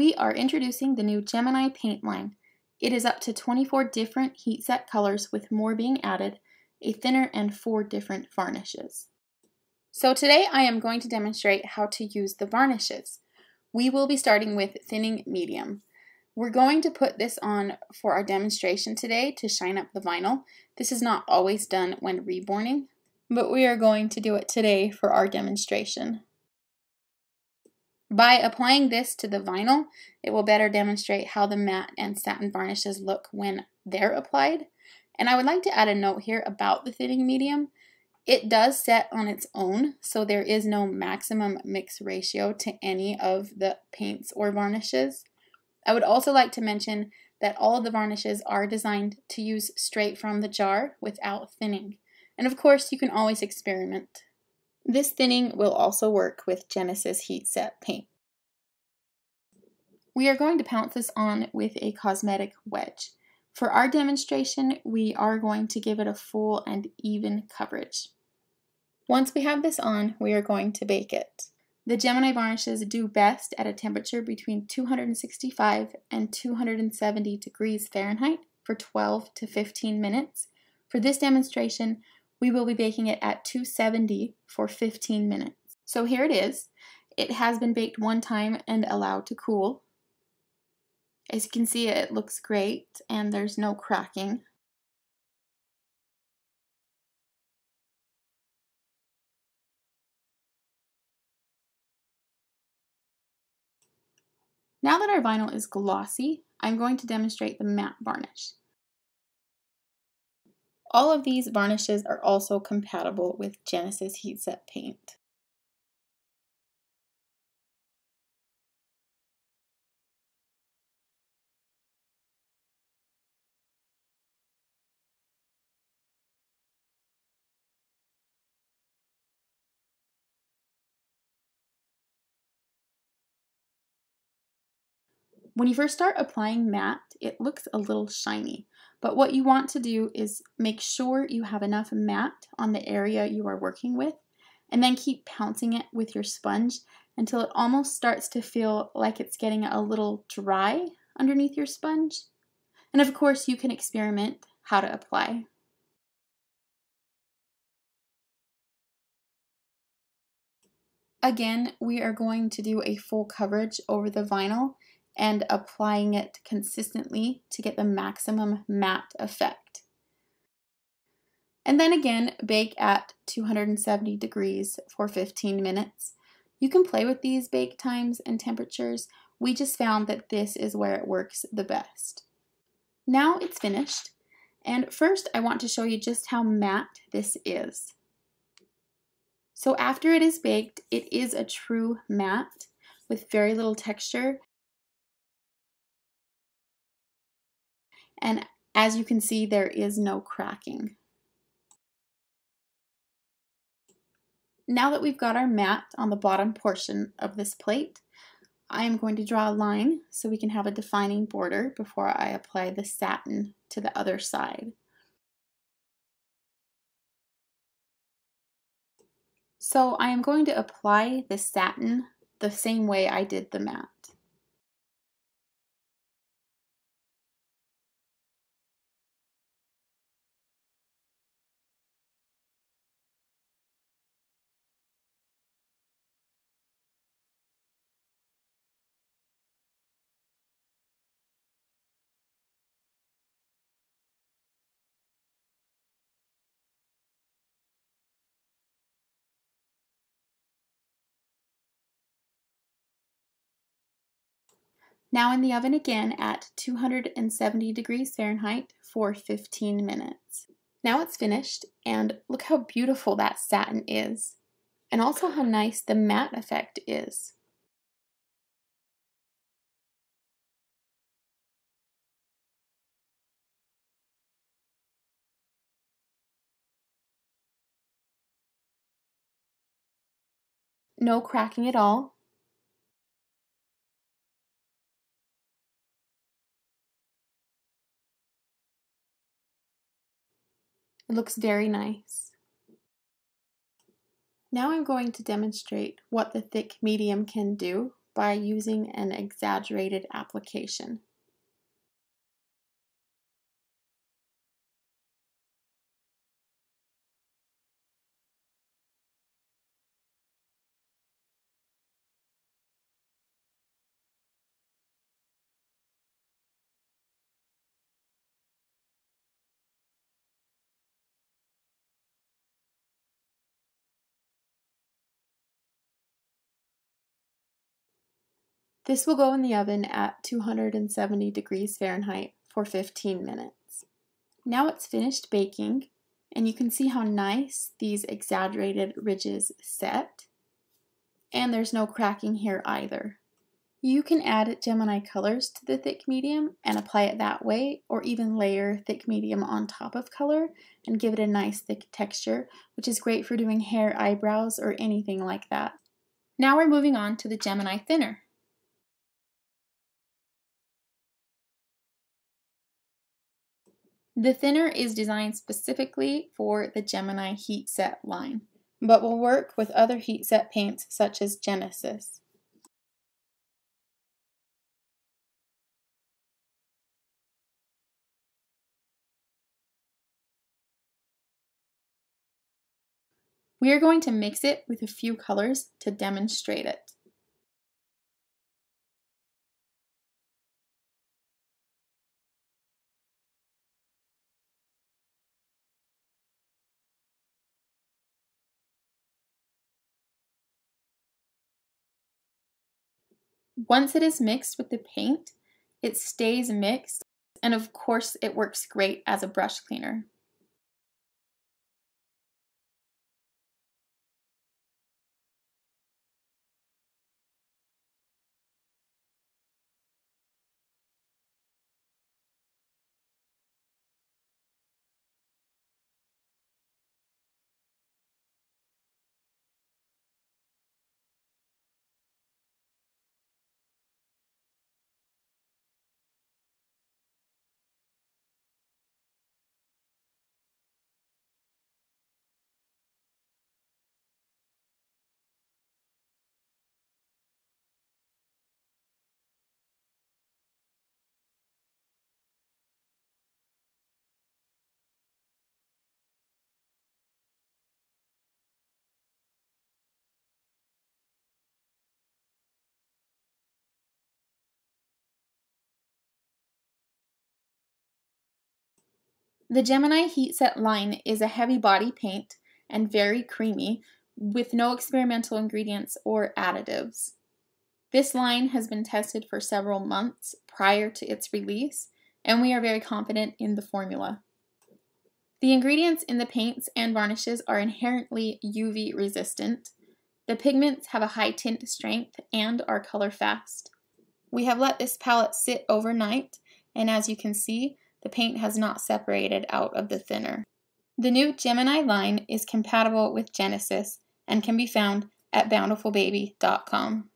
We are introducing the new Gemini paint line. It is up to 24 different heat set colors with more being added, a thinner, and 4 different varnishes. So today I am going to demonstrate how to use the varnishes. We will be starting with thinning medium. We're going to put this on for our demonstration today to shine up the vinyl. This is not always done when reborning, but we are going to do it today for our demonstration. By applying this to the vinyl, it will better demonstrate how the matte and satin varnishes look when they're applied. And I would like to add a note here about the thinning medium. It does set on its own, so there is no maximum mix ratio to any of the paints or varnishes. I would also like to mention that all of the varnishes are designed to use straight from the jar without thinning. And of course, you can always experiment. This thinning will also work with Genesis Heat Set paint. We are going to pounce this on with a cosmetic wedge. For our demonstration, we are going to give it a full and even coverage. Once we have this on, we are going to bake it. The Gemini varnishes do best at a temperature between 265 and 270 degrees Fahrenheit for 12 to 15 minutes. For this demonstration, we will be baking it at 270 for 15 minutes. So here it is. It has been baked one time and allowed to cool. As you can see, it looks great and there's no cracking. Now that our vinyl is glossy, I'm going to demonstrate the matte varnish. All of these varnishes are also compatible with Genesis Heat Set paint. When you first start applying matte, it looks a little shiny, but what you want to do is make sure you have enough matte on the area you are working with, and then keep pouncing it with your sponge until it almost starts to feel like it's getting a little dry underneath your sponge. And of course, you can experiment how to apply. Again, we are going to do a full coverage over the vinyl and applying it consistently to get the maximum matte effect. And then again, bake at 270 degrees for 15 minutes. You can play with these bake times and temperatures. We just found that this is where it works the best. Now it's finished, and first I want to show you just how matte this is. So after it is baked, it is a true matte with very little texture. And as you can see, there is no cracking. Now that we've got our matte on the bottom portion of this plate, I am going to draw a line so we can have a defining border before I apply the satin to the other side. So I am going to apply the satin the same way I did the matte. Now in the oven again at 270 degrees Fahrenheit for 15 minutes. Now it's finished, and look how beautiful that satin is, and also how nice the matte effect is. No cracking at all. It looks very nice. Now I'm going to demonstrate what the thick medium can do by using an exaggerated application. This will go in the oven at 270 degrees Fahrenheit for 15 minutes. Now it's finished baking, and you can see how nice these exaggerated ridges set, and there's no cracking here either. You can add Gemini colors to the thick medium and apply it that way, or even layer thick medium on top of color and give it a nice thick texture, which is great for doing hair, eyebrows, or anything like that. Now we're moving on to the Gemini thinner. The thinner is designed specifically for the Gemini heat set line, but will work with other heat set paints such as Genesis. We are going to mix it with a few colors to demonstrate it. Once it is mixed with the paint, it stays mixed, and of course it works great as a brush cleaner. The Gemini heat set line is a heavy body paint and very creamy, with no experimental ingredients or additives. This line has been tested for several months prior to its release, and we are very confident in the formula. The ingredients in the paints and varnishes are inherently UV resistant. The pigments have a high tint strength and are color fast. We have let this palette sit overnight, and as you can see, the paint has not separated out of the thinner. The new Gemini line is compatible with Genesis and can be found at bountifulbaby.com.